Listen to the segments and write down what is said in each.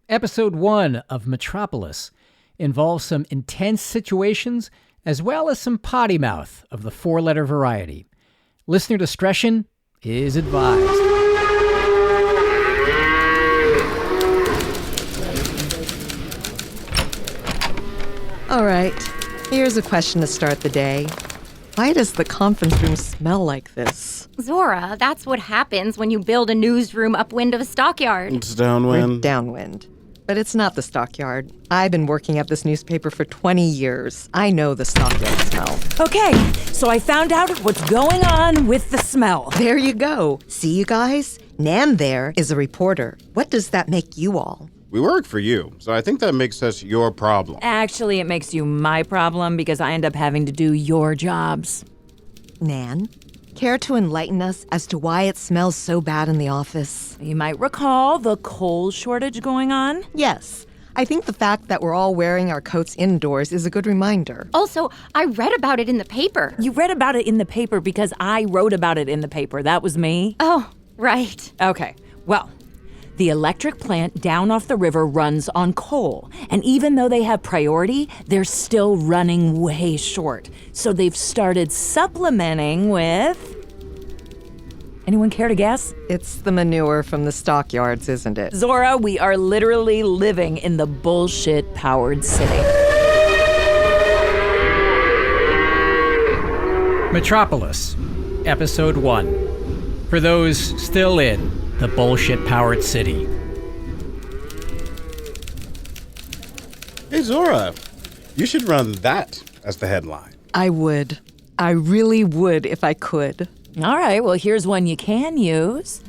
Episode 1 of Metropolis involves some intense situations as well as some potty mouth of the four-letter variety. Listener discretion is advised. All right, here's a question to start the day. Why does the conference room smell like this? Zora, that's what happens when you build a newsroom upwind of a stockyard. It's downwind. We're downwind. But it's not the stockyard. I've been working at this newspaper for 20 years. I know the stockyard smell. Okay, so I found out what's going on with the smell. There you go. See, you guys? Nan there is a reporter. What does that make you all? We work for you, so I think that makes us your problem. Actually, it makes you my problem because I end up having to do your jobs. Nan, care to enlighten us as to why it smells so bad in the office? You might recall the coal shortage going on. Yes. I think the fact that we're all wearing our coats indoors is a good reminder. Also, I read about it in the paper. You read about it in the paper because I wrote about it in the paper. That was me. Oh, right. Okay, well, the electric plant down off the river runs on coal. And even though they have priority, they're still running way short. So they've started supplementing with... Anyone care to guess? It's the manure from the stockyards, isn't it? Zora, we are literally living in the bullshit-powered city. Metropolis, Episode 1. For those still in the bullshit-powered city. Hey, Zora, you should run that as the headline. I would. I really would if I could. All right, well, here's one you can use.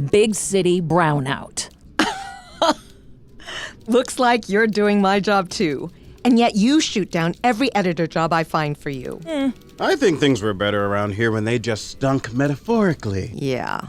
Big city brownout. Looks like you're doing my job too. And yet you shoot down every editor job I find for you. I think things were better around here when they just stunk metaphorically. Yeah.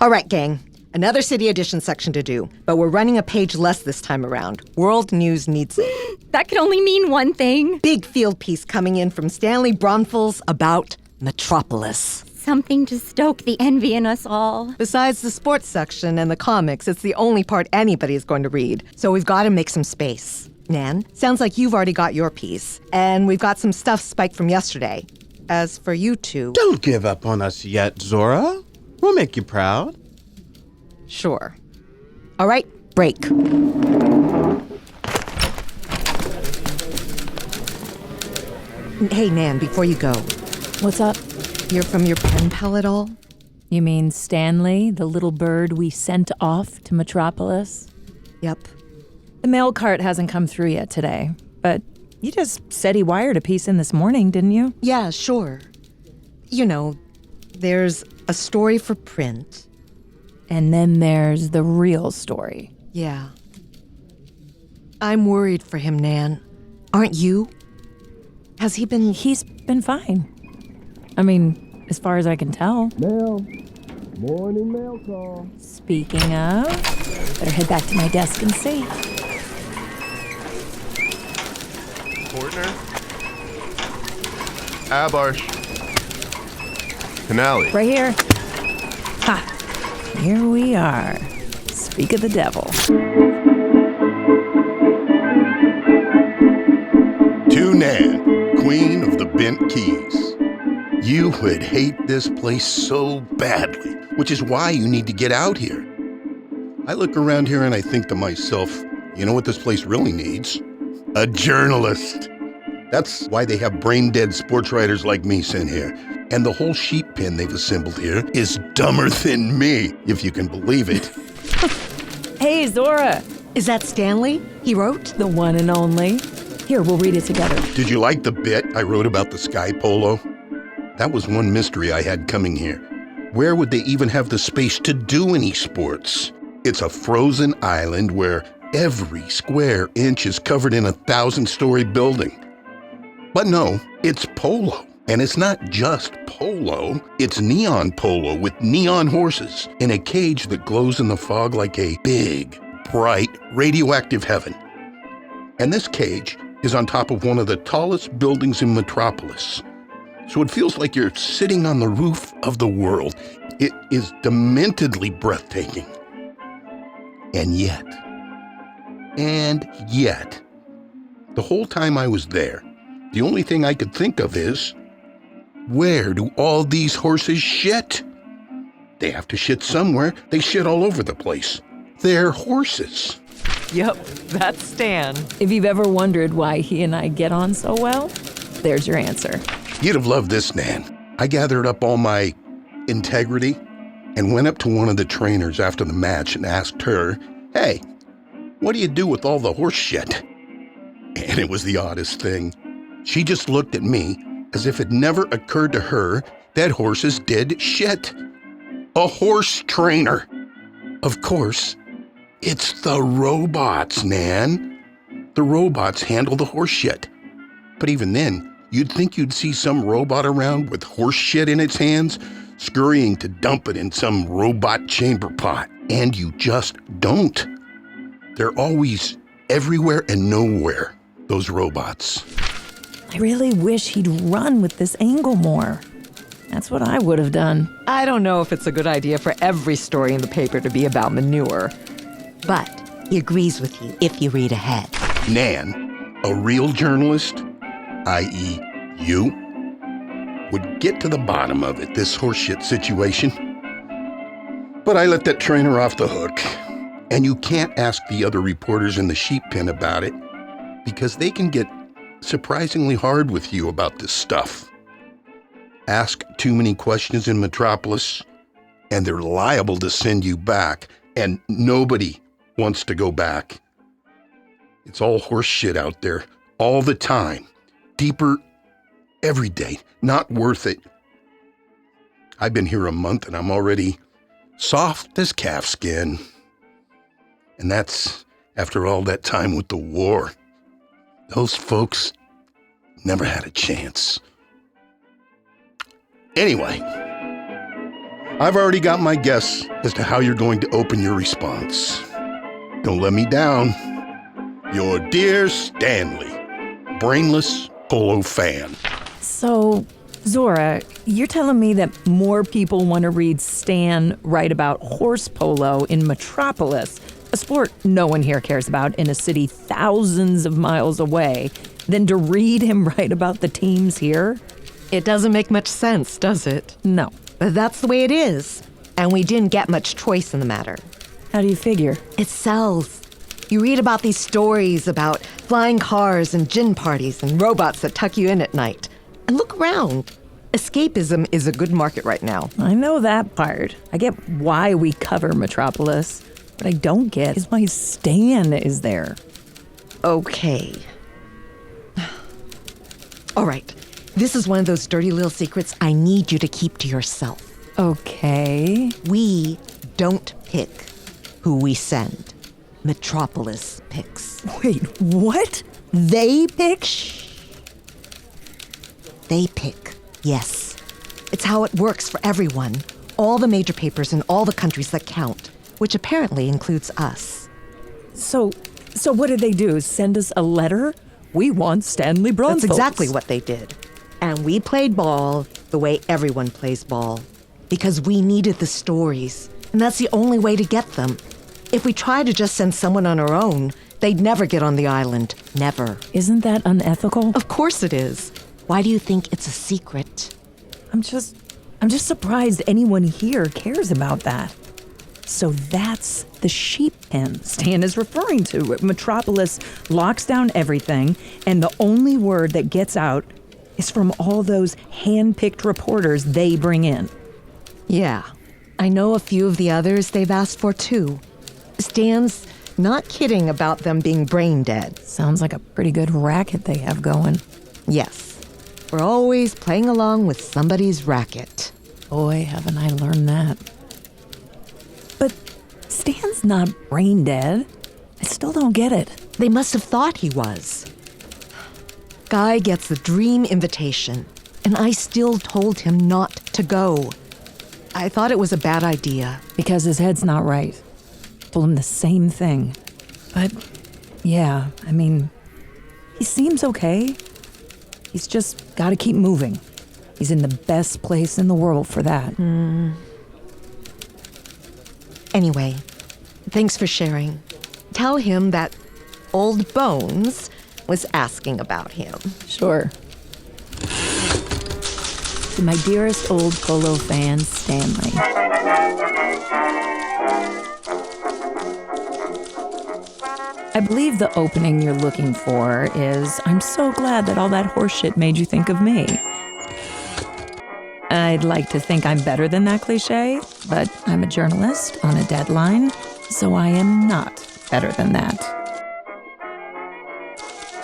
All right, gang. Another City Edition section to do, but we're running a page less this time around. World News needs it. That could only mean one thing. Big field piece coming in from Stanley Bronfels about Metropolis. Something to stoke the envy in us all. Besides the sports section and the comics, it's the only part anybody is going to read, so we've got to make some space. Nan, sounds like you've already got your piece, and we've got some stuff spiked from yesterday. As for you two... Don't give up on us yet, Zora. We'll make you proud. Sure. All right, break. Hey, Nan, before you go, What's up? hear from your pen pal at all? You mean Stanley, the little bird we sent off to Metropolis? Yep. The mail cart hasn't come through yet today, but you just said he wired a piece in this morning, didn't you? Yeah, sure. You know, there's a story for print. And then there's the real story. Yeah. I'm worried for him, Nan. Aren't you? Has he been... He's been fine. I mean, as far as I can tell. Mail. Morning mail call. Speaking of, better head back to my desk and see. Ordner? Abarsh. Kanally. Right here. Ha! Here we are. Speak of the devil. To Nan, Queen of the Bent Keys. You would hate this place so badly, which is why you need to get out here. I look around here and I think to myself, you know what this place really needs? A journalist. That's why they have brain-dead sports writers like me sent here. And the whole sheep pen they've assembled here is dumber than me, if you can believe it. Hey, Zora. Is that Stanley? He wrote? The one and only. Here, we'll read it together. Did you like the bit I wrote about the sky polo? That was one mystery I had coming here. Where would they even have the space to do any sports? It's a frozen island where every square inch is covered in a 1,000-story building. But no, it's polo. And it's not just polo, it's neon polo with neon horses in a cage that glows in the fog like a big, bright, radioactive heaven. And this cage is on top of one of the tallest buildings in Metropolis. So it feels like you're sitting on the roof of the world. It is dementedly breathtaking. And yet, the whole time I was there, the only thing I could think of is, where do all these horses shit? They have to shit somewhere. They shit all over the place. They're horses. Yep, that's Stan. If you've ever wondered why he and I get on so well, there's your answer. You'd have loved this, Nan. I gathered up all my integrity and went up to one of the trainers after the match and asked her, hey, what do you do with all the horse shit? And it was the oddest thing. She just looked at me as if it never occurred to her that horses did shit. A horse trainer. Of course, it's the robots, Nan. The robots handle the horse shit. But even then, you'd think you'd see some robot around with horse shit in its hands, scurrying to dump it in some robot chamber pot. And you just don't. They're always everywhere and nowhere, those robots. I really wish he'd run with this angle more. That's what I would have done. I don't know if it's a good idea for every story in the paper to be about manure. But he agrees with you if you read ahead. Nan, a real journalist, i.e. you, would get to the bottom of it, this horseshit situation. But I let that trainer off the hook. And you can't ask the other reporters in the sheep pen about it because they can get surprisingly hard with you about this stuff. Ask too many questions in Metropolis, and they're liable to send you back, and nobody wants to go back. It's all horse shit out there, all the time. Deeper every day. Not worth it. I've been here a month, and I'm already soft as calf skin. And that's after all that time with the war. Those folks never had a chance. Anyway, I've already got my guess as to how you're going to open your response. Don't let me down. Your dear Stanley, brainless polo fan. So, Zora, you're telling me that more people want to read Stan write about horse polo in Metropolis, a sport no one here cares about in a city thousands of miles away, than to read him write about the teams here? It doesn't make much sense, does it? No. But that's the way it is. And we didn't get much choice in the matter. How do you figure? It sells. You read about these stories about flying cars and gin parties and robots that tuck you in at night. And look around. Escapism is a good market right now. I know that part. I get why we cover Metropolis. What I don't get is why Stan is there. Okay. All right. This is one of those dirty little secrets I need you to keep to yourself. Okay. We don't pick who we send. Metropolis picks. Wait, what? They pick? Shh. They pick, yes. It's how it works for everyone. All the major papers in all the countries that count, which apparently includes us. So what did they do? Send us a letter? We want Stanley Bronfels. That's exactly what they did. And we played ball the way everyone plays ball. Because we needed the stories. And that's the only way to get them. If we tried to just send someone on our own, they'd never get on the island. Never. Isn't that unethical? Of course it is. Why do you think it's a secret? I'm just surprised anyone here cares about that. So that's the sheep pen Stan is referring to. Metropolis locks down everything, and the only word that gets out is from all those hand-picked reporters they bring in. Yeah, I know a few of the others they've asked for too. Stan's not kidding about them being brain dead. Sounds like a pretty good racket they have going. Yes, we're always playing along with somebody's racket. Boy, haven't I learned that. But Stan's not brain dead. I still don't get it. They must have thought he was. Guy gets the dream invitation, and I still told him not to go. I thought it was a bad idea. Because his head's not right. Told him the same thing. But, yeah, I mean, he seems okay. He's just got to keep moving. He's in the best place in the world for that. Anyway, Thanks for sharing. Tell him that Old Bones was asking about him. Sure. To my dearest old polo fan, Stanley. I believe the opening you're looking for is, I'm so glad that all that horseshit made you think of me. I'd like to think I'm better than that cliche, but I'm a journalist on a deadline, so I am not better than that.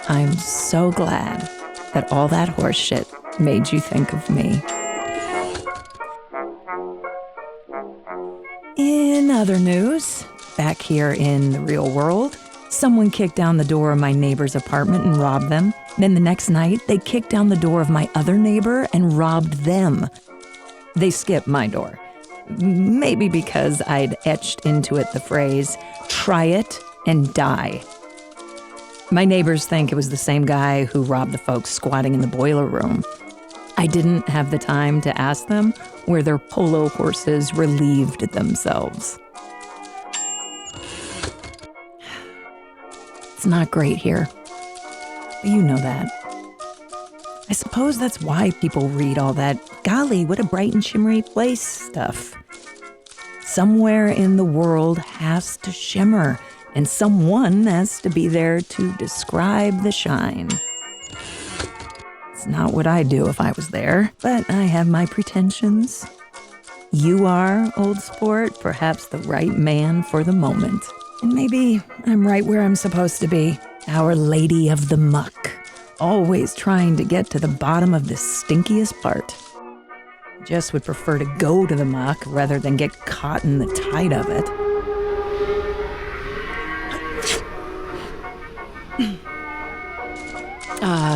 I'm so glad that all that horseshit made you think of me. In other news, back here in the real world, someone kicked down the door of my neighbor's apartment and robbed them. Then the next night, they kicked down the door of my other neighbor and robbed them. They skipped my door. Maybe because I'd etched into it the phrase, try it and die. My neighbors think it was the same guy who robbed the folks squatting in the boiler room. I didn't have the time to ask them where their polo horses relieved themselves. It's not great here. But you know that. I suppose that's why people read all that, golly, what a bright and shimmery place stuff. Somewhere in the world has to shimmer, and someone has to be there to describe the shine. It's not what I'd do if I was there, but I have my pretensions. You are, old sport, perhaps the right man for the moment. And maybe I'm right where I'm supposed to be. Our Lady of the Muck, always trying to get to the bottom of the stinkiest part. Jess would prefer to go to the muck rather than get caught in the tide of it.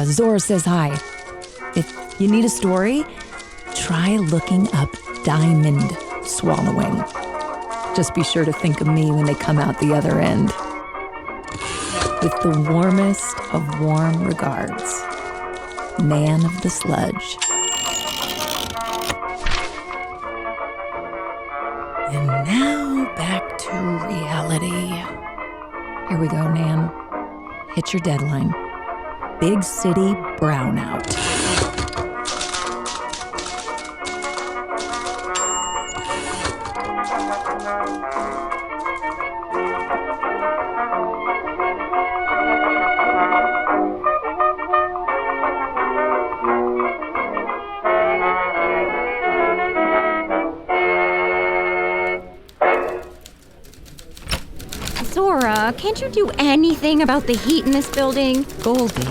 Zora says hi. If you need a story, try looking up diamond swallowing. Just be sure to think of me when they come out the other end. With the warmest of warm regards, Nan of the Sludge. And now back to reality. Here we go, Nan. Hit your deadline. Big city brownout. Zora, can't you do anything about the heat in this building? Goldie,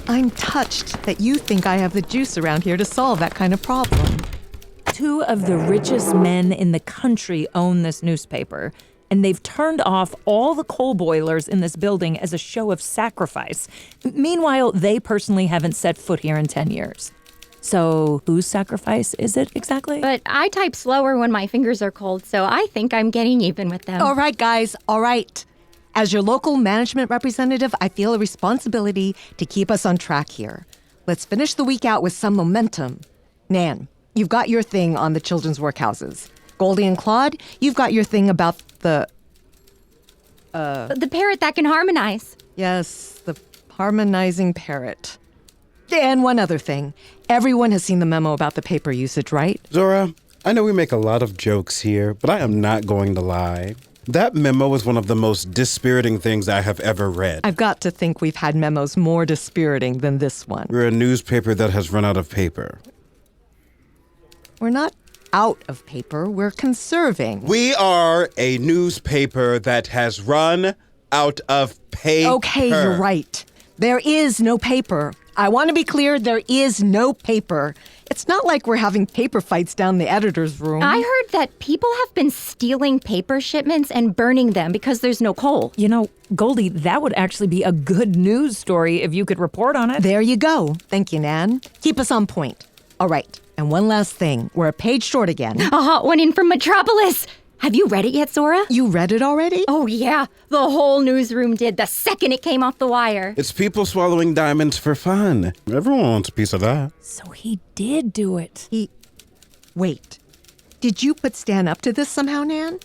I'm touched that you think I have the juice around here to solve that kind of problem. 2 of the richest men in the country own this newspaper, and they've turned off all the coal boilers in this building as a show of sacrifice. Meanwhile, they personally haven't set foot here in 10 years. So whose sacrifice is it exactly? But I type slower when my fingers are cold, so I think I'm getting even with them. All right, guys, all right. As your local management representative, I feel a responsibility to keep us on track here. Let's finish the week out with some momentum. Nan, you've got your thing on the children's workhouses. Goldie and Claude, you've got your thing about the parrot that can harmonize. Yes, the harmonizing parrot. And one other thing. Everyone has seen the memo about the paper usage, right? Zora, I know we make a lot of jokes here, but I am not going to lie. That memo is one of the most dispiriting things I have ever read. I've got to think we've had memos more dispiriting than this one. We're a newspaper that has run out of paper. We're not out of paper, we're conserving. We are a newspaper that has run out of paper. Okay, you're right. There is no paper. I want to be clear, there is no paper. It's not like we're having paper fights down the editor's room. I heard that people have been stealing paper shipments and burning them because there's no coal. You know, Goldie, that would actually be a good news story if you could report on it. There you go. Thank you, Nan. Keep us on point. All right, and one last thing. We're a page short again. A hot one in from Metropolis. Have you read it yet, Zora? You read it already? Oh, yeah. The whole newsroom did the second it came off the wire. It's people swallowing diamonds for fun. Everyone wants a piece of that. So he did do it. Wait. Did you put Stan up to this somehow, Nan?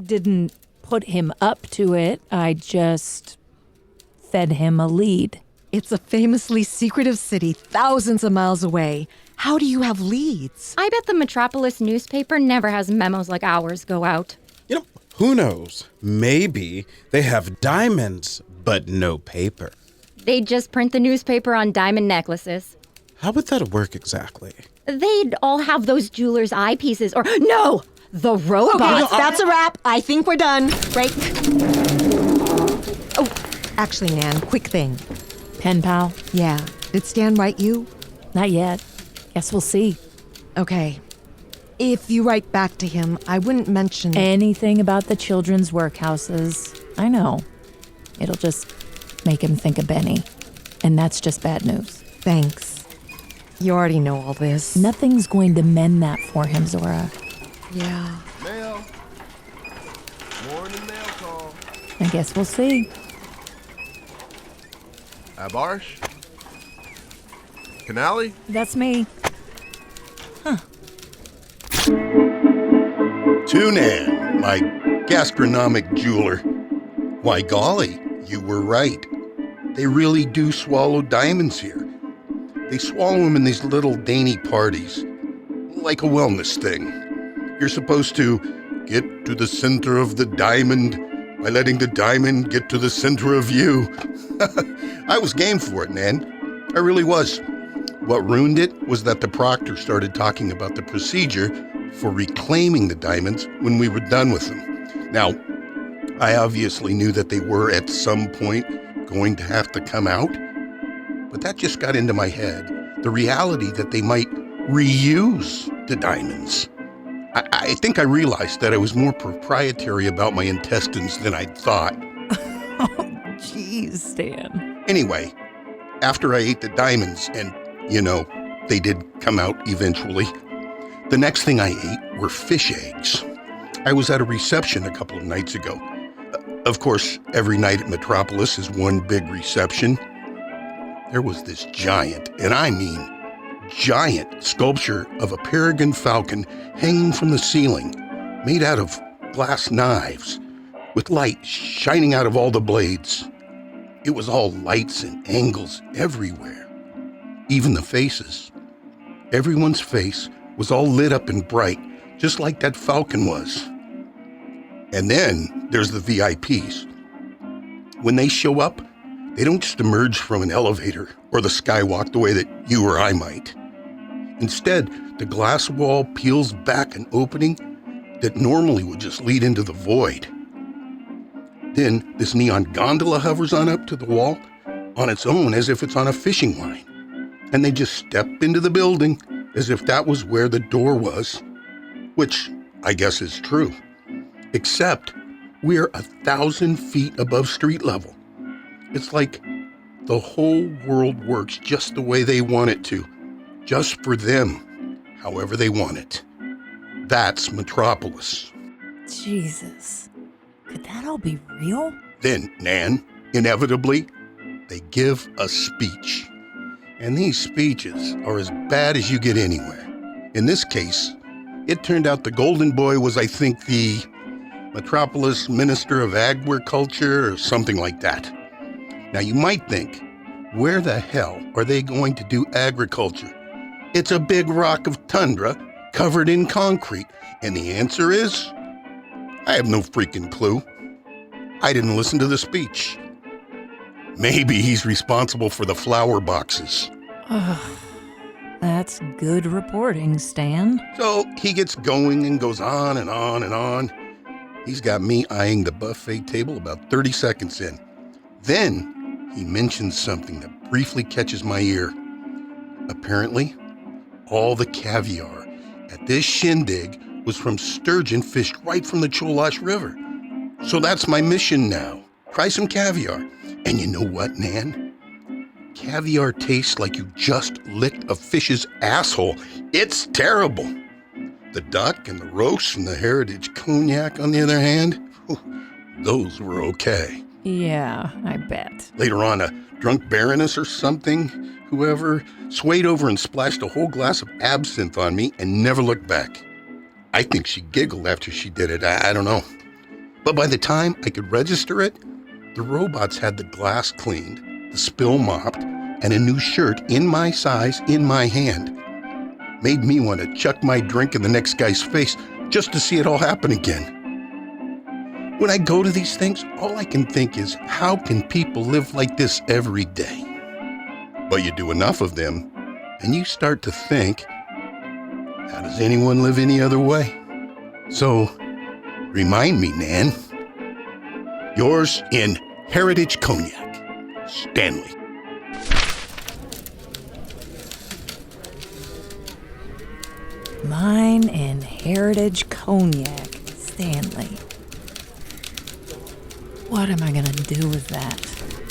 didn't put him up to it. I just fed him a lead. It's a famously secretive city thousands of miles away. How do you have leads? I bet the Metropolis newspaper never has memos like ours go out. Who knows? Maybe they have diamonds, but no paper. They'd just print the newspaper on diamond necklaces. How would that work exactly? They'd all have those jeweler's eyepieces, or no, the robots. Okay, that's a wrap. I think we're done. Break. Oh, actually, Nan, quick thing. Pen pal? Yeah. Did Stan write you? Not yet. Guess we'll see. Okay. If you write back to him, I wouldn't mention Anything about the children's workhouses. I know. It'll just make him think of Benny. And that's just bad news. Thanks. You already know all this. Nothing's going to mend that for him, Zora. Yeah. Mail. Morning mail call. I guess we'll see. Abarsh? Kanally? That's me. To Nan, my gastronomic jeweler. Why, golly, you were right. They really do swallow diamonds here. They swallow them in these little dainty parties, like a wellness thing. You're supposed to get to the center of the diamond by letting the diamond get to the center of you. I was game for it, Nan. I really was. What ruined it was that the proctor started talking about the procedure for reclaiming the diamonds when we were done with them. Now, I obviously knew that they were at some point going to have to come out, but that just got into my head. The reality that they might reuse the diamonds. I think I realized that I was more proprietary about my intestines than I'd thought. Jeez, Stan. Anyway, after I ate the diamonds, and, they did come out eventually, the next thing I ate were fish eggs. I was at a reception a couple of nights ago. Of course, every night at Metropolis is one big reception. There was this giant, and I mean giant, sculpture of a peregrine falcon hanging from the ceiling, made out of glass knives, with light shining out of all the blades. It was all lights and angles everywhere, even the faces. Everyone's face was all lit up and bright, just like that falcon was. And then there's the VIPs. When they show up, they don't just emerge from an elevator or the skywalk the way that you or I might. Instead, the glass wall peels back an opening that normally would just lead into the void. Then this neon gondola hovers on up to the wall on its own as if it's on a fishing line. And they just step into the building as if that was where the door was, which I guess is true. Except we're 1,000 feet above street level. It's like the whole world works just the way they want it to, just for them, however they want it. That's Metropolis. Jesus. Could that all be real? Then, Nan, inevitably, they give a speech. And these speeches are as bad as you get anywhere. In this case, it turned out the golden boy was, I think, the Metropolis Minister of Agriculture or something like that. Now, you might think, where the hell are they going to do agriculture? It's a big rock of tundra covered in concrete. And the answer is, I have no freaking clue. I didn't listen to the speech. Maybe he's responsible for the flower boxes. That's good reporting, Stan. So he gets going and goes on and on and on. He's got me eyeing the buffet table about 30 seconds in. Then he mentions something that briefly catches my ear. Apparently, all the caviar at this shindig was from sturgeon fished right from the Cholash River. So that's my mission now. Try some caviar. And you know what, Nan? Caviar tastes like you just licked a fish's asshole. It's terrible. The duck and the roast and the heritage cognac, on the other hand, those were okay. Yeah, I bet. Later on, a drunk baroness or something, whoever, swayed over and splashed a whole glass of absinthe on me and never looked back. I think she giggled after she did it. I don't know. But by the time I could register it, the robots had the glass cleaned, the spill mopped, and a new shirt in my size in my hand. Made me want to chuck my drink in the next guy's face just to see it all happen again. When I go to these things, all I can think is, how can people live like this every day? But you do enough of them, and you start to think, how does anyone live any other way? So, remind me, Nan. Yours in Heritage Cognac, Stanley. Mine in Heritage Cognac, Stanley. What am I gonna do with that?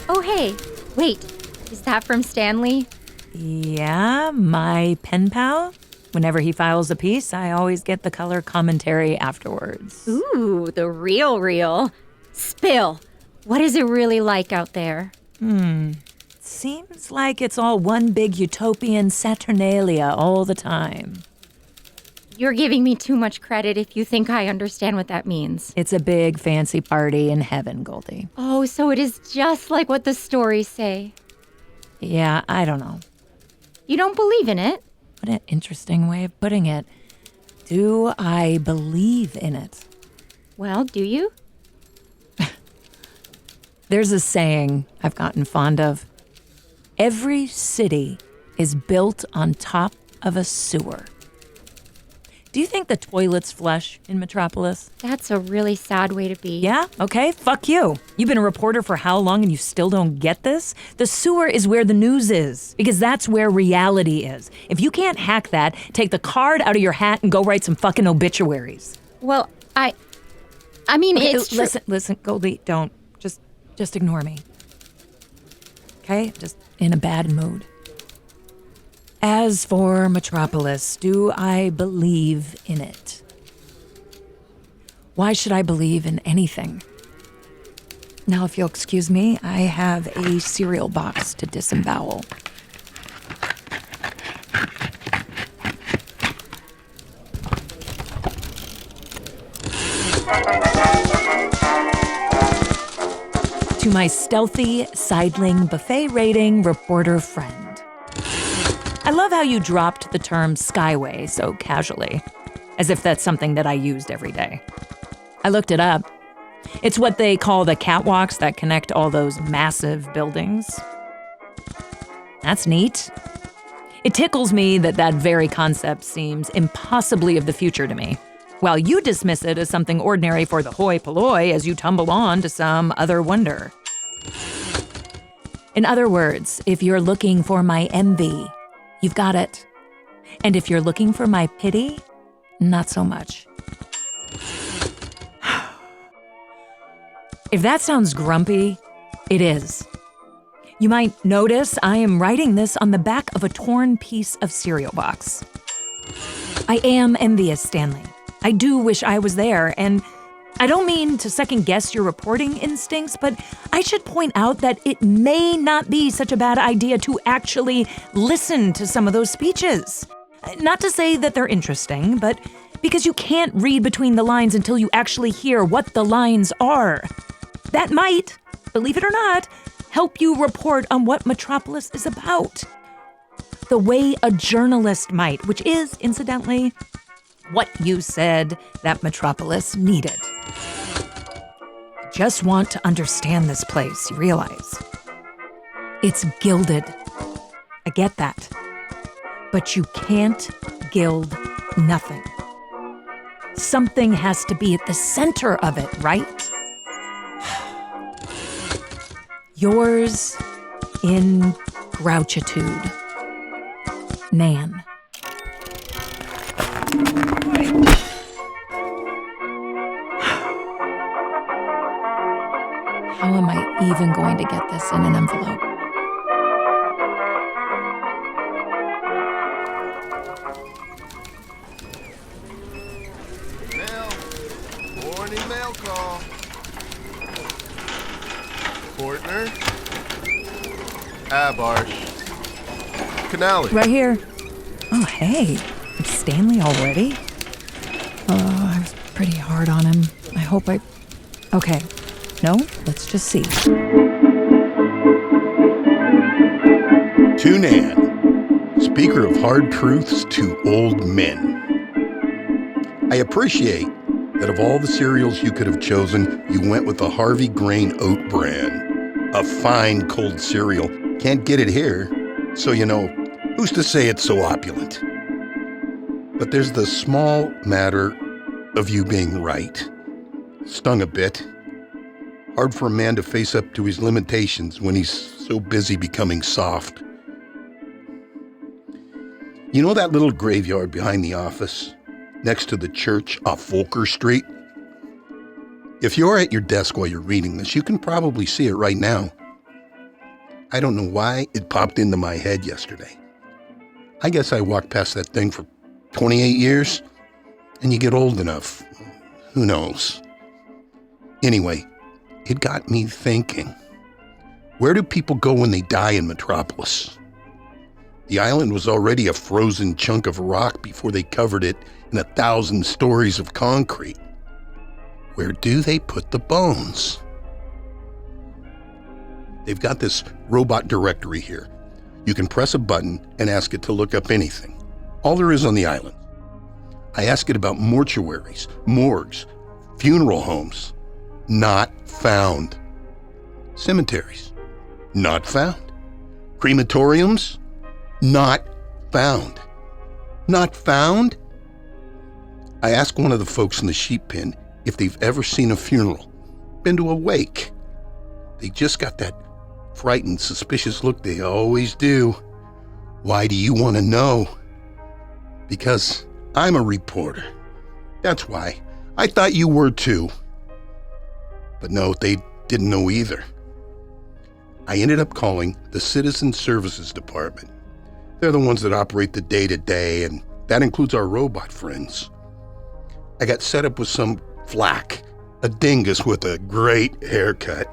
Oh, hey, wait. Is that from Stanley? Yeah, my pen pal. Whenever he files a piece, I always get the color commentary afterwards. Ooh, the real. Spill. What is it really like out there? Seems like it's all one big utopian Saturnalia all the time. You're giving me too much credit if you think I understand what that means. It's a big fancy party in heaven, Goldie. Oh, so it is just like what the stories say. Yeah, I don't know. You don't believe in it? What an interesting way of putting it. Do I believe in it? Well, do you? There's a saying I've gotten fond of. Every city is built on top of a sewer. Do you think the toilets flush in Metropolis? That's a really sad way to be. Yeah? Okay, fuck you. You've been a reporter for how long and you still don't get this? The sewer is where the news is, because that's where reality is. If you can't hack that, take the card out of your hat and go write some fucking obituaries. Well, I mean, Okay, it's true. Listen, Goldie, don't. Just ignore me. Okay? Just in a bad mood. As for Metropolis, do I believe in it? Why should I believe in anything? Now, if you'll excuse me, I have a cereal box to disembowel. To my stealthy, sidling, buffet-raiding reporter friend. I love how you dropped the term skyway so casually, as if that's something that I used every day. I looked it up. It's what they call the catwalks that connect all those massive buildings. That's neat. It tickles me that that very concept seems impossibly of the future to me, while you dismiss it as something ordinary for the hoi polloi as you tumble on to some other wonder. In other words, if you're looking for my envy, you've got it. And if you're looking for my pity, not so much. If that sounds grumpy, it is. You might notice I am writing this on the back of a torn piece of cereal box. I am envious, Stanley. I do wish I was there, and I don't mean to second-guess your reporting instincts, but I should point out that it may not be such a bad idea to actually listen to some of those speeches. Not to say that they're interesting, but because you can't read between the lines until you actually hear what the lines are. That might, believe it or not, help you report on what Metropolis is about. The way a journalist might, which is, incidentally, what you said that Metropolis needed. Just want to understand this place, you realize. It's gilded. I get that. But you can't gild nothing. Something has to be at the center of it, right? Yours in grouchitude, Nan. How am I even going to get this in an envelope? Mail. Morning mail call. Portner. Abarsh. Kanally. Right here. Oh, hey. It's Stanley already? Oh, I was pretty hard on him. I hope I Okay. No, let's just see. To Nan, speaker of hard truths to old men. I appreciate that of all the cereals you could have chosen, you went with the Harvey Grain Oat Bran. A fine cold cereal. Can't get it here, so who's to say it's so opulent? But there's the small matter of you being right. Stung a bit. Hard for a man to face up to his limitations when he's so busy becoming soft. You know that little graveyard behind the office, next to the church off Volker Street? If you're at your desk while you're reading this, you can probably see it right now. I don't know why it popped into my head yesterday. I guess I walked past that thing for 28 years, and you get old enough. Who knows? Anyway, it got me thinking. Where do people go when they die in Metropolis? The island was already a frozen chunk of rock before they covered it in 1,000 stories of concrete. Where do they put the bones? They've got this robot directory here. You can press a button and ask it to look up anything. All there is on the island. I ask it about mortuaries, morgues, funeral homes. Not found. Cemeteries. Not found. Crematoriums. Not found. Not found? I asked one of the folks in the sheep pen if they've ever seen a funeral, been to a wake. They just got that frightened, suspicious look they always do. Why do you want to know? Because I'm a reporter. That's why. I thought you were too. But no, they didn't know either. I ended up calling the Citizen Services Department. They're the ones that operate the day-to-day, and that includes our robot friends. I got set up with some flack, a dingus with a great haircut.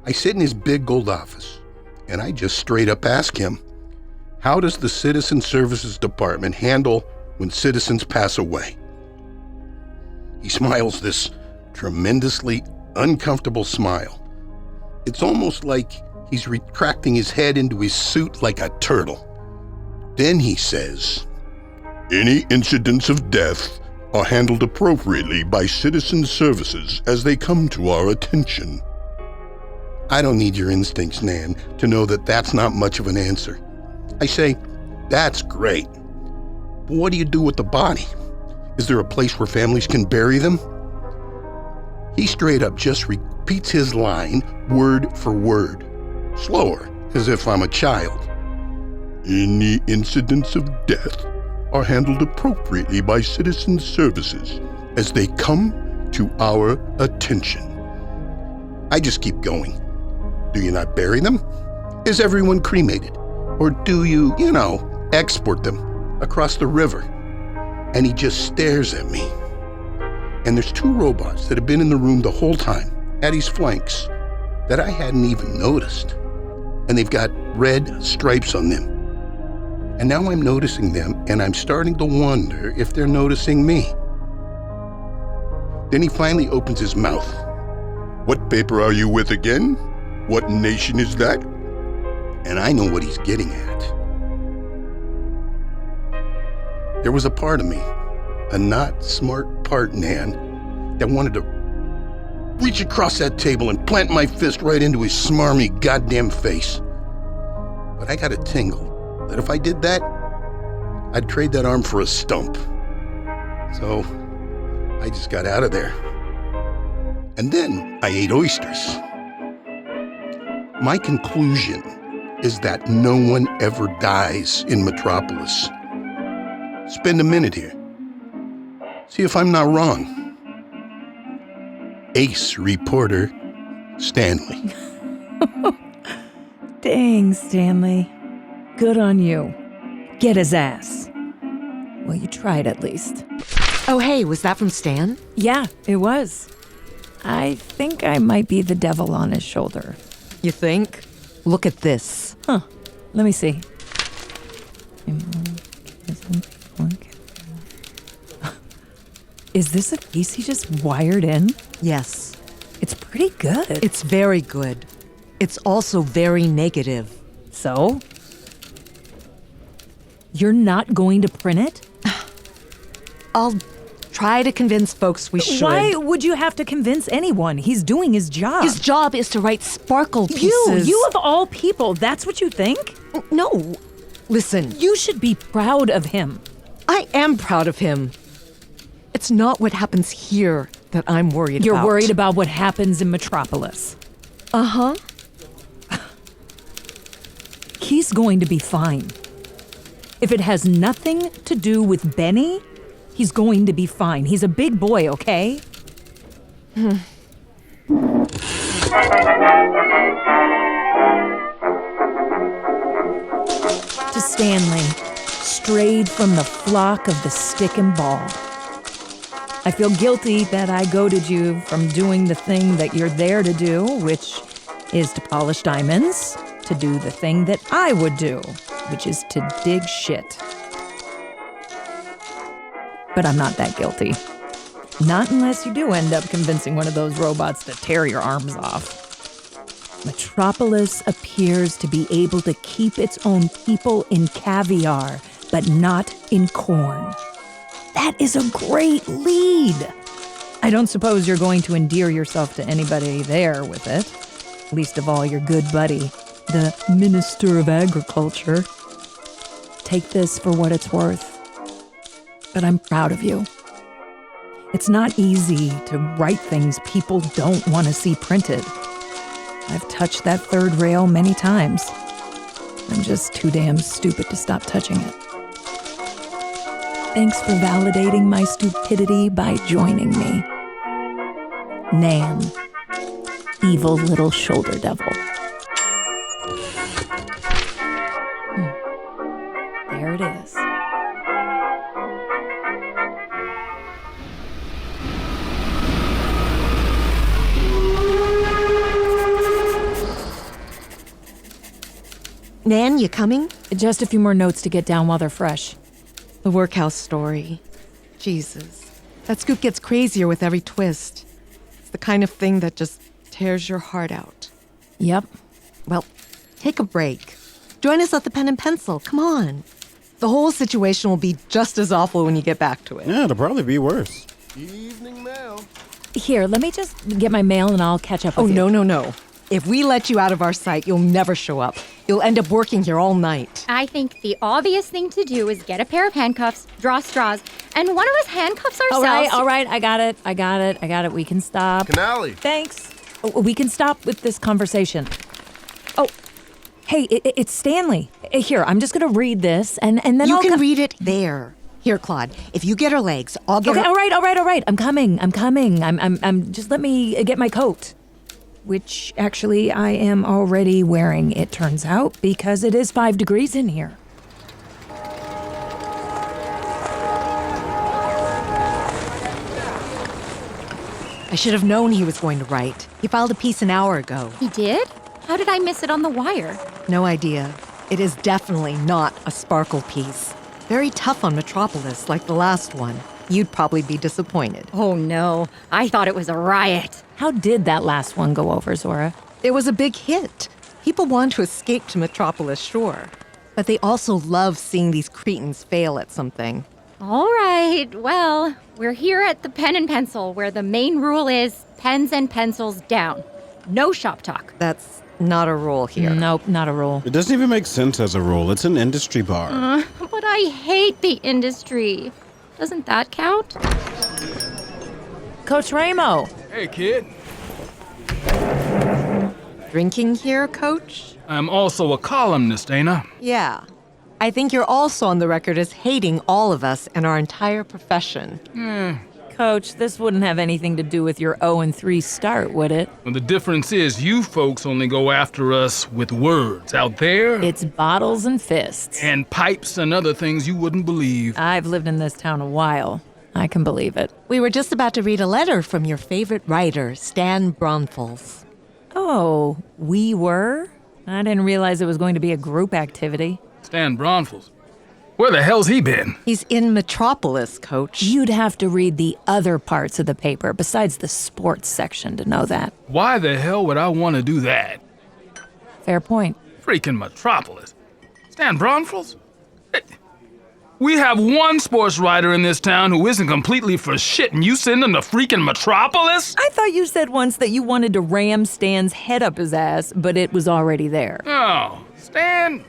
I sit in his big gold office, and I just straight up ask him, how does the Citizen Services Department handle when citizens pass away? He smiles this tremendously uncomfortable smile. It's almost like he's retracting his head into his suit like a turtle. Then he says, any incidents of death are handled appropriately by citizen services as they come to our attention. I don't need your instincts, Nan, to know that that's not much of an answer. I say, that's great. But what do you do with the body? Is there a place where families can bury them? He straight up just repeats his line word for word, slower, as if I'm a child. Any incidents of death are handled appropriately by citizen services as they come to our attention. I just keep going. Do you not bury them? Is everyone cremated? Or do you, export them across the river? And he just stares at me. And there's two robots that have been in the room the whole time, at his flanks, that I hadn't even noticed. And they've got red stripes on them. And now I'm noticing them, and I'm starting to wonder if they're noticing me. Then he finally opens his mouth. What paper are you with again? What nation is that? And I know what he's getting at. There was a part of me, a not smart part, Nan, that wanted to reach across that table and plant my fist right into his smarmy goddamn face. But I got a tingle that if I did that, I'd trade that arm for a stump. So I just got out of there. And then I ate oysters. My conclusion is that no one ever dies in Metropolis. Spend a minute here. See if I'm not wrong. Ace reporter, Stanley. Dang, Stanley. Good on you. Get his ass. Well, you tried at least. Oh, hey, was that from Stan? Yeah, it was. I think I might be the devil on his shoulder. You think? Look at this. Huh. Let me see. Is this a piece he just wired in? Yes. It's pretty good. It's very good. It's also very negative. So? You're not going to print it? I'll try to convince folks we should. Why would you have to convince anyone? He's doing his job. His job is to write sparkle pieces. You of all people, that's what you think? No. Listen, You should be proud of him. I am proud of him. It's not what happens here that I'm worried about. You're worried about what happens in Metropolis. Uh-huh. He's going to be fine. If it has nothing to do with Benny, he's going to be fine. He's a big boy, okay? To Stanley, strayed from the flock of the stick and ball. I feel guilty that I goaded you from doing the thing that you're there to do, which is to polish diamonds, to do the thing that I would do, which is to dig shit. But I'm not that guilty. Not unless you do end up convincing one of those robots to tear your arms off. Metropolis appears to be able to keep its own people in caviar, but not in corn. That is a great lead. I don't suppose you're going to endear yourself to anybody there with it. Least of all your good buddy, the Minister of Agriculture. Take this for what it's worth. But I'm proud of you. It's not easy to write things people don't want to see printed. I've touched that third rail many times. I'm just too damn stupid to stop touching it. Thanks for validating my stupidity by joining me. Nan, evil little shoulder devil. There it is. Nan, you coming? Just a few more notes to get down while they're fresh. The workhouse story. Jesus. That scoop gets crazier with every twist. It's the kind of thing that just tears your heart out. Yep. Well, take a break. Join us at the Pen and Pencil. Come on. The whole situation will be just as awful when you get back to it. Yeah, it'll probably be worse. Evening mail. Here, let me just get my mail and I'll catch up with you. Oh, no. If we let you out of our sight, you'll never show up. You'll end up working here all night. I think the obvious thing to do is get a pair of handcuffs, draw straws, and one of us handcuffs ourselves. All right. I got it. We can stop. Kanally. Thanks. We can stop with this conversation. Oh, hey, it's Stanley. Here, I'm just going to read this, and then You I'll can read it there. Here, Claude, if you get her legs, I'll get Okay, her... all right. I'm coming. I'm just let me get my coat. Which, actually, I am already wearing, it turns out, because it is 5 degrees in here. I should have known he was going to write. He filed a piece an hour ago. He did? How did I miss it on the wire? No idea. It is definitely not a sparkle piece. Very tough on Metropolis, like the last one. You'd probably be disappointed. Oh no, I thought it was a riot. How did that last one go over, Zora? It was a big hit. People want to escape to Metropolis, sure. But they also love seeing these cretins fail at something. All right, well, we're here at the Pen and Pencil, where the main rule is pens and pencils down. No shop talk. That's not a rule here. Nope, not a rule. It doesn't even make sense as a rule. It's an industry bar. But I hate the industry. Doesn't that count? Coach Ramo. Hey, kid. Drinking here, Coach? I'm also a columnist, ain't I? Yeah. I think you're also on the record as hating all of us and our entire profession. Coach, this wouldn't have anything to do with your 0-3 start, would it? Well, the difference is you folks only go after us with words. Out there, It's bottles and fists. and pipes and other things you wouldn't believe. I've lived in this town a while. I can believe it. We were just about to read a letter from your favorite writer, Stan Bronfels. Oh, we were? I didn't realize it was going to be a group activity. Stan Bronfels. Where the hell's he been? He's in Metropolis, Coach. You'd have to read the other parts of the paper besides the sports section to know that. Why the hell would I want to do that? Fair point. Freaking Metropolis. Stan Bronfels? We have one sports writer in this town who isn't completely for shit, and you send him to freaking Metropolis? I thought you said once that you wanted to ram Stan's head up his ass, but it was already there. Oh, Stan,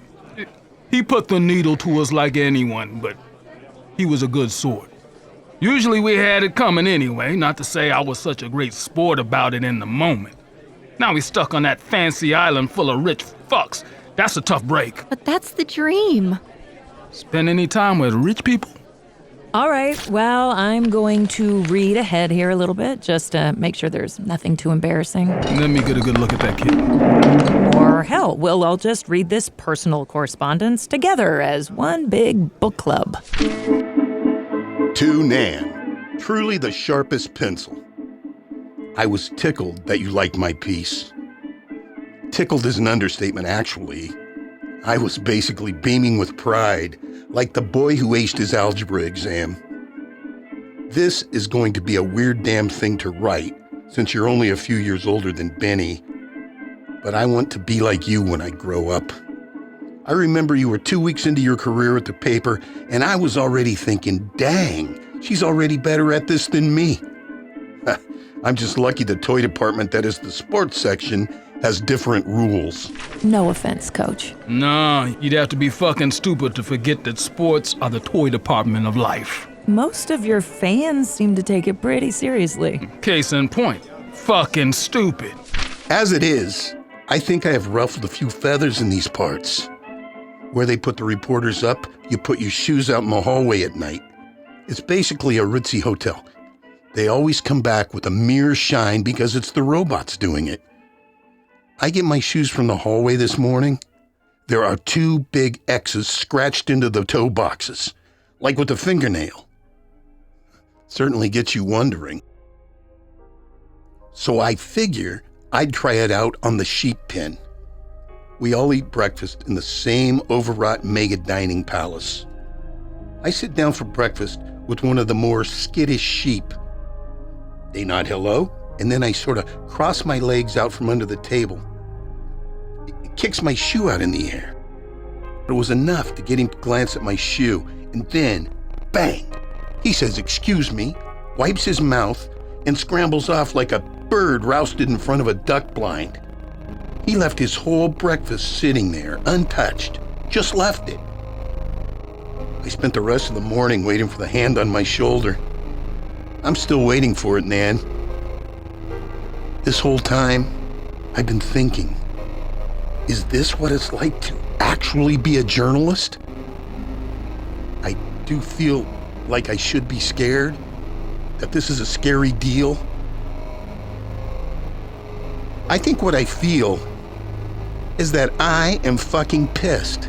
he put the needle to us like anyone, but he was a good sort. Usually we had it coming anyway, not to say I was such a great sport about it in the moment. Now he's stuck on that fancy island full of rich fucks. That's a tough break. But that's the dream. Spend any time with rich people? All right, well, I'm going to read ahead here a little bit, just to make sure there's nothing too embarrassing. Let me get a good look at that kid. Or hell, we'll all just read this personal correspondence together as one big book club. To Nan, truly the sharpest pencil. I was tickled that you liked my piece. Tickled is an understatement, actually. I was basically beaming with pride, like the boy who aced his algebra exam. This is going to be a weird damn thing to write, since you're only a few years older than Benny. But I want to be like you when I grow up. I remember you were 2 weeks into your career at the paper, and I was already thinking, dang, she's already better at this than me. I'm just lucky the toy department, that is the sports section, has different rules. No offense, Coach. No, you'd have to be fucking stupid to forget that sports are the toy department of life. Most of your fans seem to take it pretty seriously. Case in point, fucking stupid. As it is, I think I have ruffled a few feathers in these parts. Where they put the reporters up, you put your shoes out in the hallway at night. It's basically a ritzy hotel. They always come back with a mirror shine because it's the robots doing it. I get my shoes from the hallway this morning. There are 2 big X's scratched into the toe boxes, like with a fingernail. Certainly gets you wondering. So I figure I'd try it out on the sheep pen. We all eat breakfast in the same overwrought mega dining palace. I sit down for breakfast with one of the more skittish sheep. They nod hello, and then I sort of cross my legs out from under the table. It kicks my shoe out in the air. It was enough to get him to glance at my shoe, and then, bang! He says, "Excuse me," wipes his mouth, and scrambles off like a bird rousted in front of a duck blind. He left his whole breakfast sitting there, untouched, just left it. I spent the rest of the morning waiting for the hand on my shoulder. I'm still waiting for it, Nan. This whole time, I've been thinking, is this what it's like to actually be a journalist? I do feel like I should be scared, that this is a scary deal. I think what I feel is that I am fucking pissed.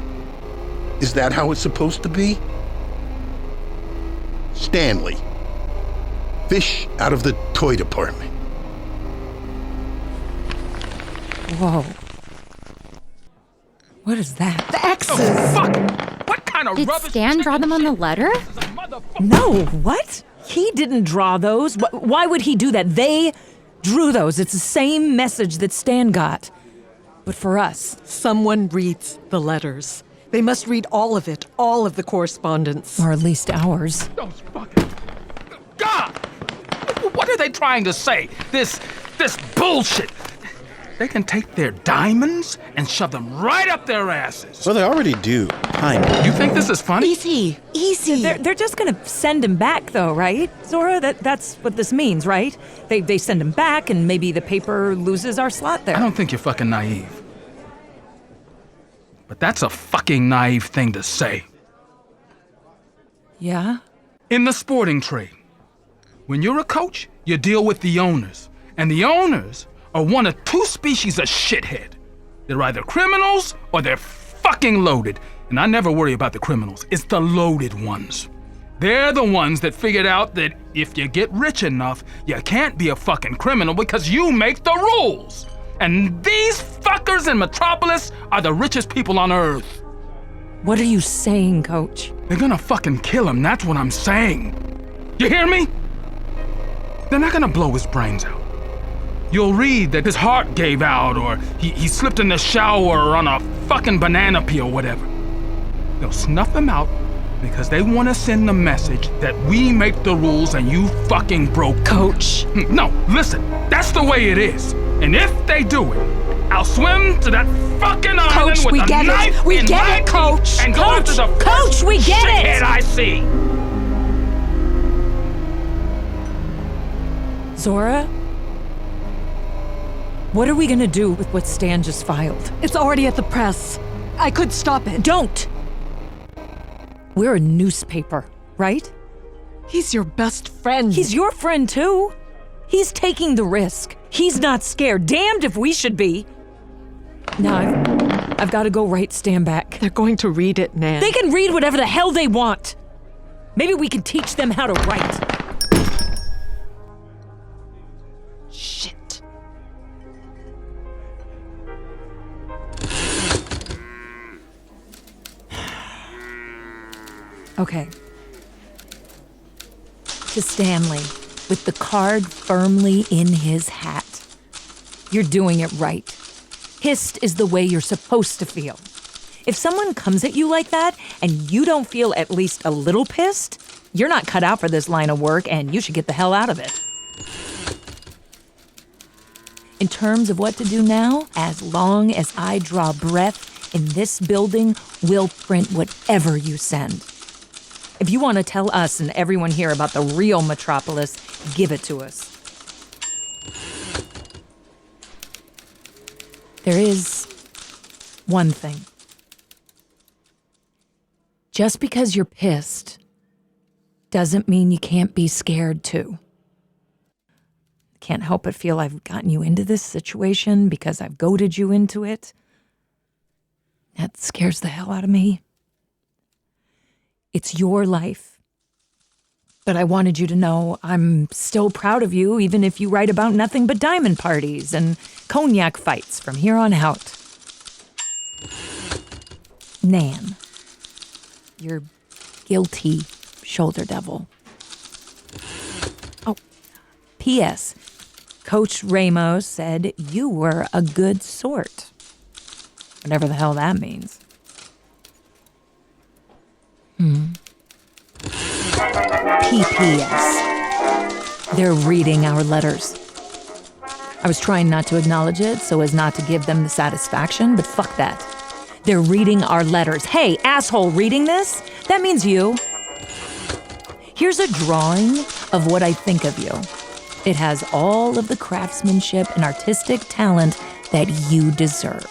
Is that how it's supposed to be? Stanley. Fish out of the toy department. Whoa. What is that? The X's! Oh, fuck! What kind of Did rubbish? Stan draw them on the letter? No, what? He didn't draw those. Why would he do that? They drew those. It's the same message that Stan got. But for us. Someone reads the letters. They must read all of it, all of the correspondence. Or at least ours. Those fucking... God! What are they trying to say? This bullshit. They can take their diamonds and shove them right up their asses. Well, they already do. Kind. You think this is funny? Easy. They're just gonna send him back, though, right, Zora? That's what this means, right? They send him back, and maybe the paper loses our slot there. I don't think you're fucking naive. But that's a fucking naive thing to say. Yeah? In the sporting trade, when you're a coach, you deal with the owners. And the owners are one of 2 species of shithead. They're either criminals or they're fucking loaded. And I never worry about the criminals. It's the loaded ones. They're the ones that figured out that if you get rich enough, you can't be a fucking criminal because you make the rules. And these fuckers in Metropolis are the richest people on Earth. What are you saying, Coach? They're gonna fucking kill him, that's what I'm saying. You hear me? They're not gonna blow his brains out. You'll read that his heart gave out, or he slipped in the shower on a fucking banana peel, whatever. They'll snuff him out because they want to send the message that we make the rules and you fucking broke them. Coach. No, listen, that's the way it is. And if they do it, I'll swim to that fucking island Coach, with we a get knife it. We in get my it, Coach. teeth and go Coach, after the Coach, first we get it. shithead I see. Zora? What are we gonna do with what Stan just filed? It's already at the press. I could stop it. Don't! We're a newspaper, right? He's your best friend. He's your friend too. He's taking the risk. He's not scared. Damned if we should be. Now I've got to go write Stan back. They're going to read it, Nan. They can read whatever the hell they want. Maybe we can teach them how to write. Shit. Okay. To Stanley, with the card firmly in his hat. You're doing it right. Pissed is the way you're supposed to feel. If someone comes at you like that and you don't feel at least a little pissed, you're not cut out for this line of work and you should get the hell out of it. In terms of what to do now, as long as I draw breath in this building, we'll print whatever you send. If you want to tell us and everyone here about the real Metropolis, give it to us. There is one thing. Just because you're pissed doesn't mean you can't be scared too. Can't help but feel I've gotten you into this situation because I've goaded you into it. That scares the hell out of me. It's your life. But I wanted you to know I'm still proud of you, even if you write about nothing but diamond parties and cognac fights from here on out. Nan, you're guilty shoulder devil. Oh, P.S. Coach Ramos said you were a good sort. Whatever the hell that means. P.P.S. They're reading our letters. I was trying not to acknowledge it so as not to give them the satisfaction, but fuck that. They're reading our letters. Hey, asshole, reading this? That means you. Here's a drawing of what I think of you. It has all of the craftsmanship and artistic talent that you deserve.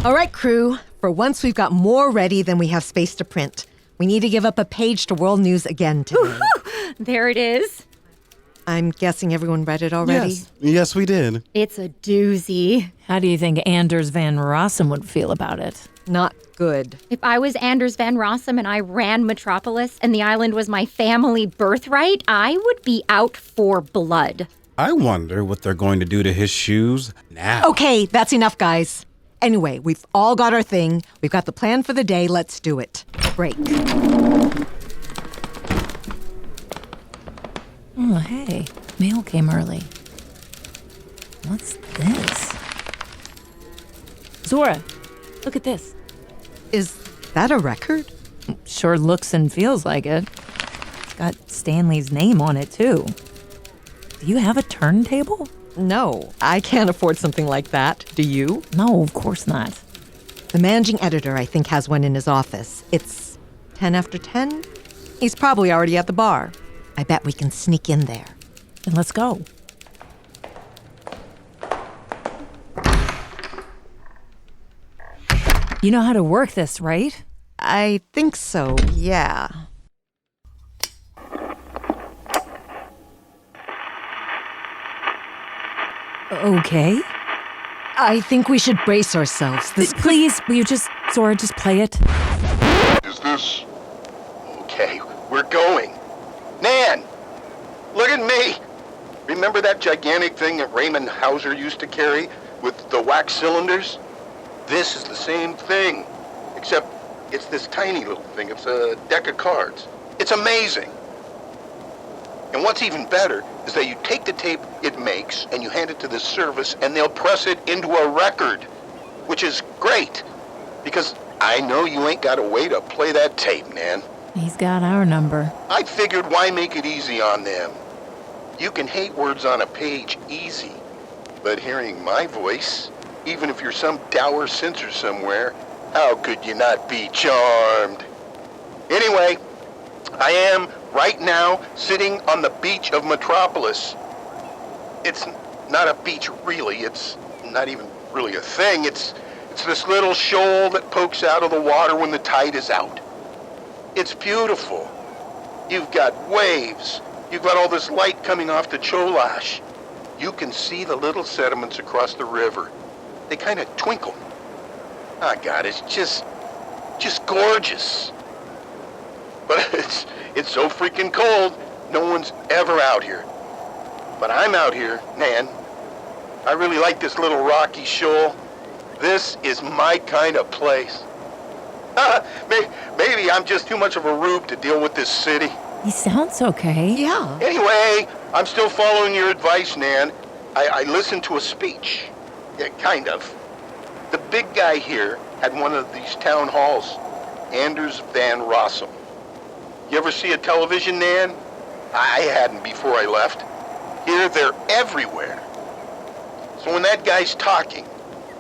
All right, crew. For once, we've got more ready than we have space to print. We need to give up a page to World News again today. There it is. I'm guessing everyone read it already? Yes, we did. It's a doozy. How do you think Anders Van Rossum would feel about it? Not good. If I was Anders Van Rossum and I ran Metropolis and the island was my family birthright, I would be out for blood. I wonder what they're going to do to his shoes now. Okay, that's enough, guys. Anyway, we've all got our thing. We've got the plan for the day. Let's do it. Break. Oh, hey. Mail came early. What's this? Zora, look at this. Is that a record? Sure looks and feels like it. It's got Stanley's name on it, too. Do you have a turntable? No, I can't afford something like that. Do you? No, of course not. The managing editor, I think, has one in his office. It's 10 after 10. He's probably already at the bar. I bet we can sneak in there. Then let's go. You know how to work this, right? I think so, yeah. Okay. I think we should brace ourselves. Please, will you just, Zora, just play it? Is this... Okay, we're going. Nan! Look at me! Remember that gigantic thing that Raymond Hauser used to carry with the wax cylinders? This is the same thing, except it's this tiny little thing. It's a deck of cards. It's amazing. And what's even better is that you take the tape it makes and you hand it to the service and they'll press it into a record, which is great, because I know you ain't got a way to play that tape, Nan. He's got our number. I figured, why make it easy on them? You can hate words on a page easy, but hearing my voice, even if you're some dour censor somewhere, how could you not be charmed? Anyway, I am right now sitting on the beach of Metropolis. It's not a beach really, it's not even really a thing. It's this little shoal that pokes out of the water when the tide is out. It's beautiful. You've got waves. You've got all this light coming off the Cholash. You can see the little sediments across the river. They kind of twinkle. Oh God, it's just gorgeous. But it's so freaking cold, no one's ever out here. But I'm out here, Nan. I really like this little rocky shoal. This is my kind of place. Maybe I'm just too much of a rube to deal with this city. He sounds okay. Yeah. Anyway, I'm still following your advice, Nan. I listened to a speech. Yeah, kind of. The big guy here had one of these town halls, Anders Van Rossum. You ever see a television, Nan? I hadn't before I left. Here, they're everywhere. So when that guy's talking,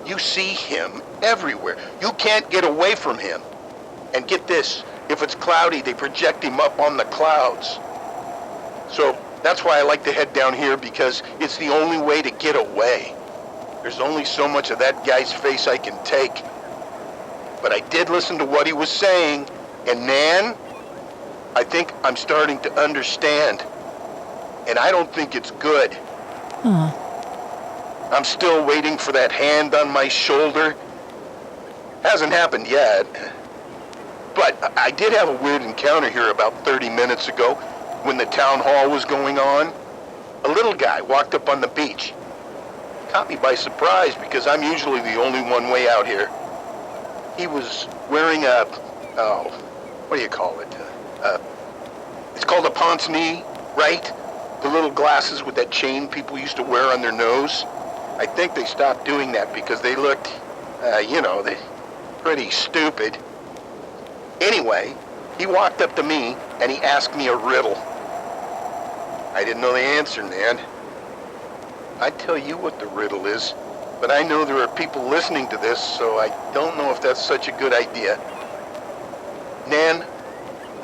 you see him everywhere. You can't get away from him. And get this, if it's cloudy, they project him up on the clouds. So that's why I like to head down here, because it's the only way to get away. There's only so much of that guy's face I can take. But I did listen to what he was saying, and Nan, I think I'm starting to understand. And I don't think it's good. I'm still waiting for that hand on my shoulder. Hasn't happened yet. But I did have a weird encounter here about 30 minutes ago when the town hall was going on. A little guy walked up on the beach. Caught me by surprise because I'm usually the only one way out here. He was wearing a, what do you call it? It's called a pince-nez, right? The little glasses with that chain people used to wear on their nose. I think they stopped doing that because they looked, they pretty stupid. Anyway, he walked up to me and he asked me a riddle. I didn't know the answer, Nan. I'd tell you what the riddle is, but I know there are people listening to this, so I don't know if that's such a good idea. Nan,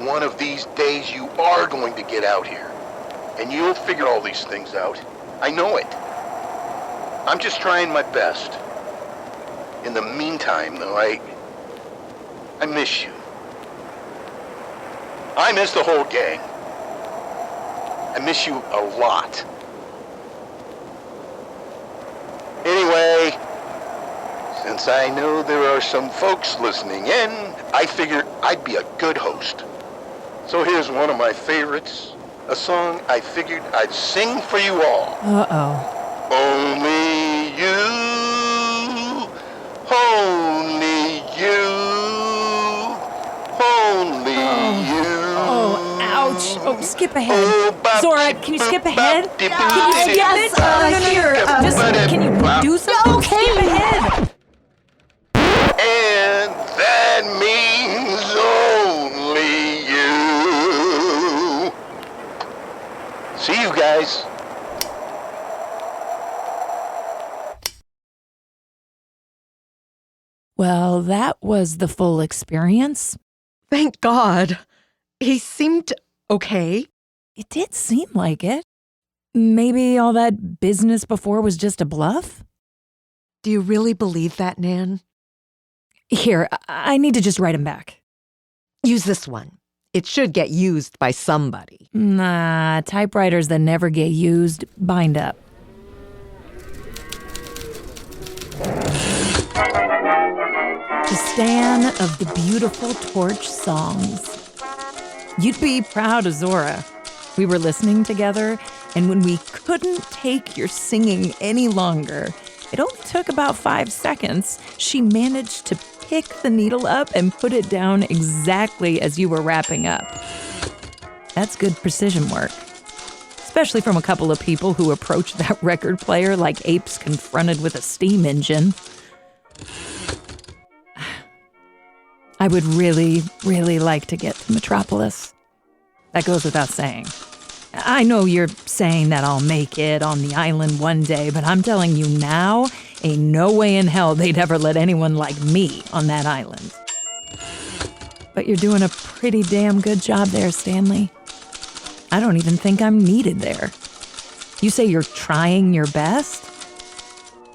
one of these days you are going to get out here, and you'll figure all these things out. I know it. I'm just trying my best. In the meantime, though, I miss you. I miss the whole gang. I miss you a lot. Anyway, since I know there are some folks listening in, I figured I'd be a good host. So here's one of my favorites, a song I figured I'd sing for you all. Uh-oh. Only you, only you, only you. Oh, ouch. Oh, skip ahead. Zora, can you skip ahead? Can you skip yes, it? here, Just, can you do something? Okay. Skip ahead. And that means only you. See you guys. Well, that was the full experience. Thank God. He seemed okay. It did seem like it. Maybe all that business before was just a bluff? Do you really believe that, Nan? Here, I need to just write him back. Use this one. It should get used by somebody. Nah, typewriters that never get used bind up. The Stan of the Beautiful Torch Songs. You'd be proud of Zora. We were listening together, And when we couldn't take your singing any longer, it only took about 5 seconds, she managed to pick the needle up and put it down exactly as you were wrapping up. That's good precision work. Especially from a couple of people who approached that record player like apes confronted with a steam engine. I would really, really like to get to Metropolis. That goes without saying. I know you're saying that I'll make it on the island one day, but I'm telling you now, ain't no way in hell they'd ever let anyone like me on that island. But you're doing a pretty damn good job there, Stanley. I don't even think I'm needed there. You say you're trying your best?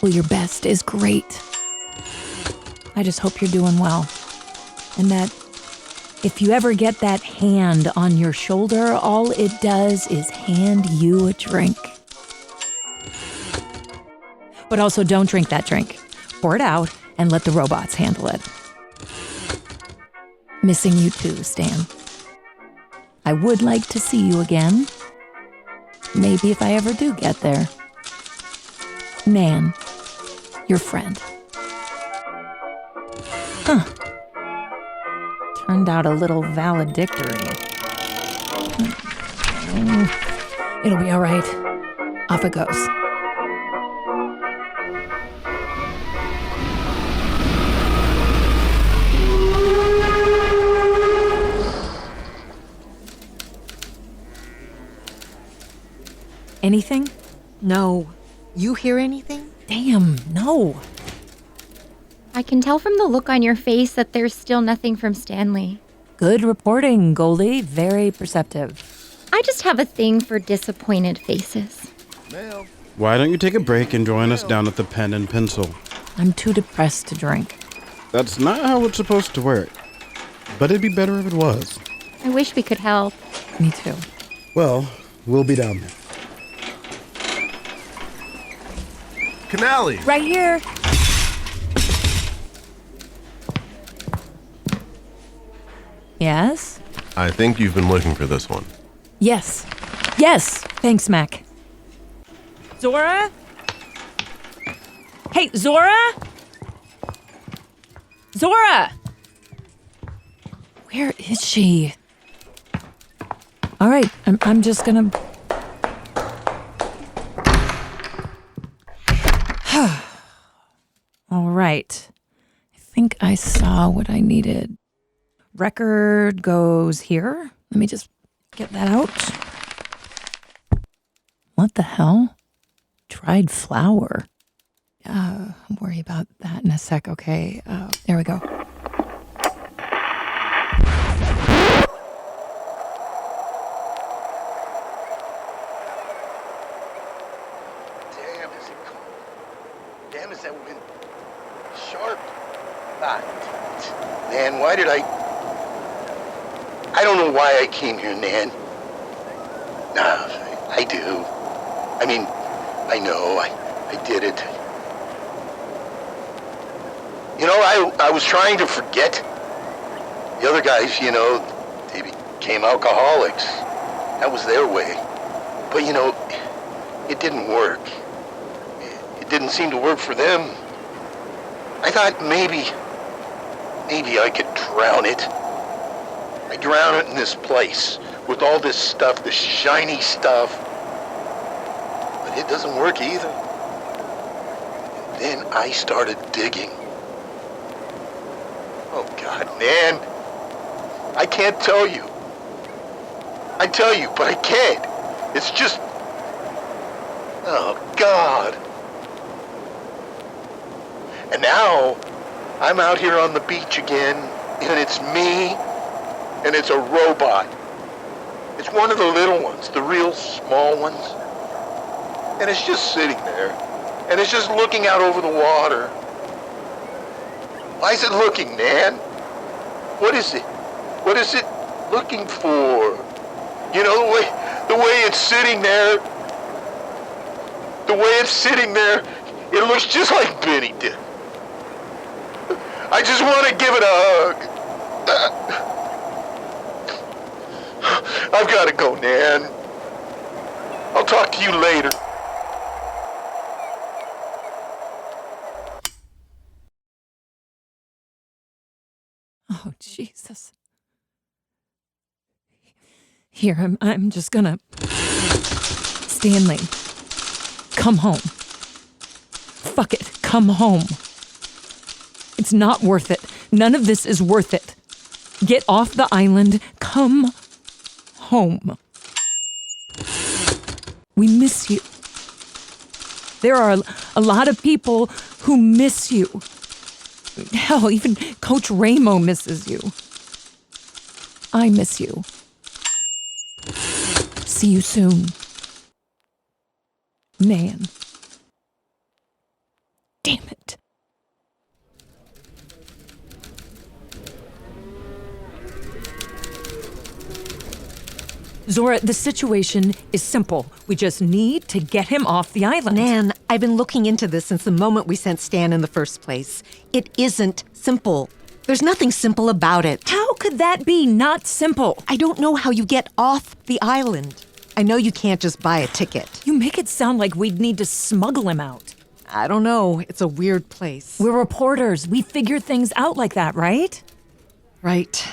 Well, your best is great. I just hope you're doing well. And that if you ever get that hand on your shoulder, all it does is hand you a drink. But also don't drink that drink. Pour it out and let the robots handle it. Missing you too, Stan. I would like to see you again. Maybe if I ever do get there. Nan, your friend. Huh. Turned out a little valedictory. It'll be all right. Off it goes. Anything? No. You hear anything? Damn, no. I can tell from the look on your face that there's still nothing from Stanley. Good reporting, Goldie. Very perceptive. I just have a thing for disappointed faces. Mail. Why don't you take a break and join us down at the Pen and Pencil? I'm too depressed to drink. That's not how it's supposed to work. But it'd be better if it was. I wish we could help. Me too. Well, we'll be down there. Kanally. Right here. Yes? I think you've been looking for this one. Yes. Yes. Thanks, Mac. Zora? Hey, Zora? Zora! Where is she? All right, I'm just gonna... All right. I think I saw what I needed. Record goes here. Let me just get that out. What the hell? Dried flour. I'll worry about that in a sec, okay? There we go. Damn, is it cold? Damn, is that wind sharp? Nan, why did I don't know why I came here, Nan. Nah, I do. I mean, I know, I did it. You know, I was trying to forget. The other guys, you know, they became alcoholics. That was their way. But, you know, it didn't work. It didn't seem to work for them. I thought maybe I could drown it. I drown it in this place with all this stuff, this shiny stuff. But it doesn't work either. And then I started digging. Oh God, Nan, I can't tell you. I tell you, but I can't. It's just, oh God. And now, I'm out here on the beach again, and it's me, and it's a robot. It's one of the little ones, the real small ones. And it's just sitting there, and it's just looking out over the water. Why is it looking, Nan? What is it? What is it looking for? You know, the way it's sitting there, it looks just like Benny did. I just want to give it a hug. I've got to go, Nan. I'll talk to you later. Oh, Jesus. Here, I'm just gonna... Stanley, come home. Fuck it, come home. It's not worth it. None of this is worth it. Get off the island. Come home. We miss you. There are a lot of people who miss you. Hell, even Coach Ramo misses you. I miss you. See you soon. Nan. Damn it. Zora, the situation is simple. We just need to get him off the island. Nan, I've been looking into this since the moment we sent Stan in the first place. It isn't simple. There's nothing simple about it. How could that be not simple? I don't know how you get off the island. I know you can't just buy a ticket. You make it sound like we'd need to smuggle him out. I don't know. It's a weird place. We're reporters. We figure things out like that, right? Right.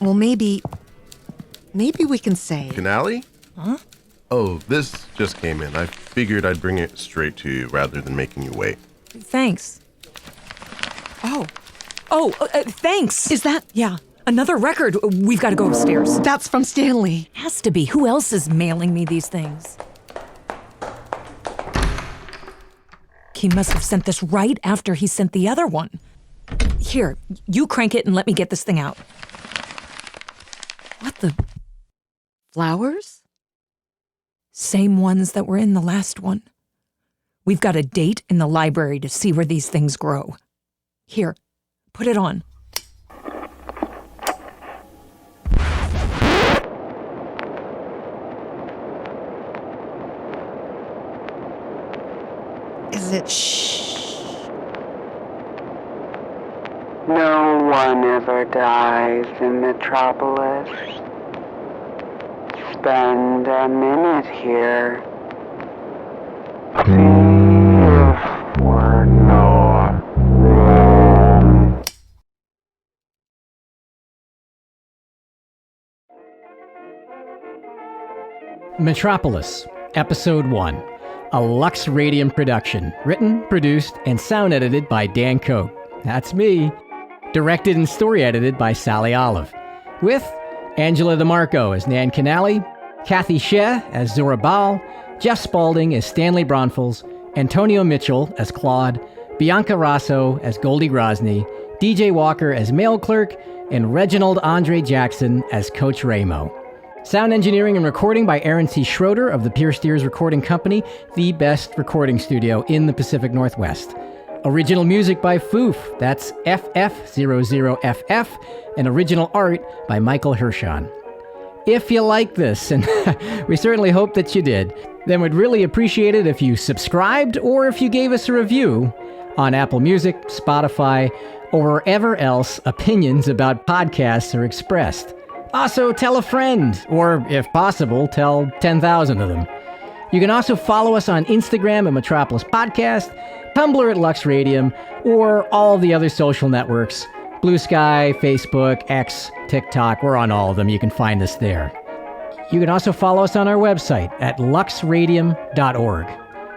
Well, maybe we can say... Kanally? Huh? Oh, this just came in. I figured I'd bring it straight to you rather than making you wait. Thanks. Thanks. Is that... Yeah, another record. We've got to go upstairs. That's from Stanley. Has to be. Who else is mailing me these things? He must have sent this right after he sent the other one. Here, you crank it and let me get this thing out. What the... Flowers? Same ones that were in the last one. We've got a date in the library to see where these things grow. Here, put it on. Is it... Shh. No one ever dies in Metropolis. Spend a minute here. See if we're not wrong. Metropolis, Episode 1. A Lux Radium production. Written, produced, and sound edited by Dan Coate. That's me. Directed and story edited by Sally Olive. With Angela DeMarco as Nan Kanally, Kathy Shea as Zora Ball, Jeff Spaulding as Stanley Bronfels, Antonio Mitchell as Claude, Bianca Rosso as Goldie Grozny, DJ Walker as mail clerk, and Reginald Andre Jackson as Coach Ramo. Sound engineering and recording by Aaron C. Schroeder of the Pierce Steers Recording Company, the best recording studio in the Pacific Northwest. Original music by Foof, that's FF00FF, and original art by Michael Hirschon. If you like this, and we certainly hope that you did, then we'd really appreciate it if you subscribed or if you gave us a review on Apple Music, Spotify, or wherever else opinions about podcasts are expressed. Also, tell a friend, or if possible, tell 10,000 of them. You can also follow us on Instagram at Metropolis Podcast, Tumblr at Lux Radium, or all the other social networks. Blue Sky, Facebook, X, TikTok, we're on all of them. You can find us there. You can also follow us on our website at luxradium.org.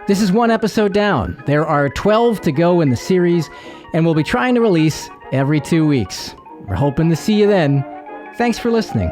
This is one episode down. There are 12 to go in the series, and we'll be trying to release every 2 weeks. We're hoping to see you then. Thanks for listening.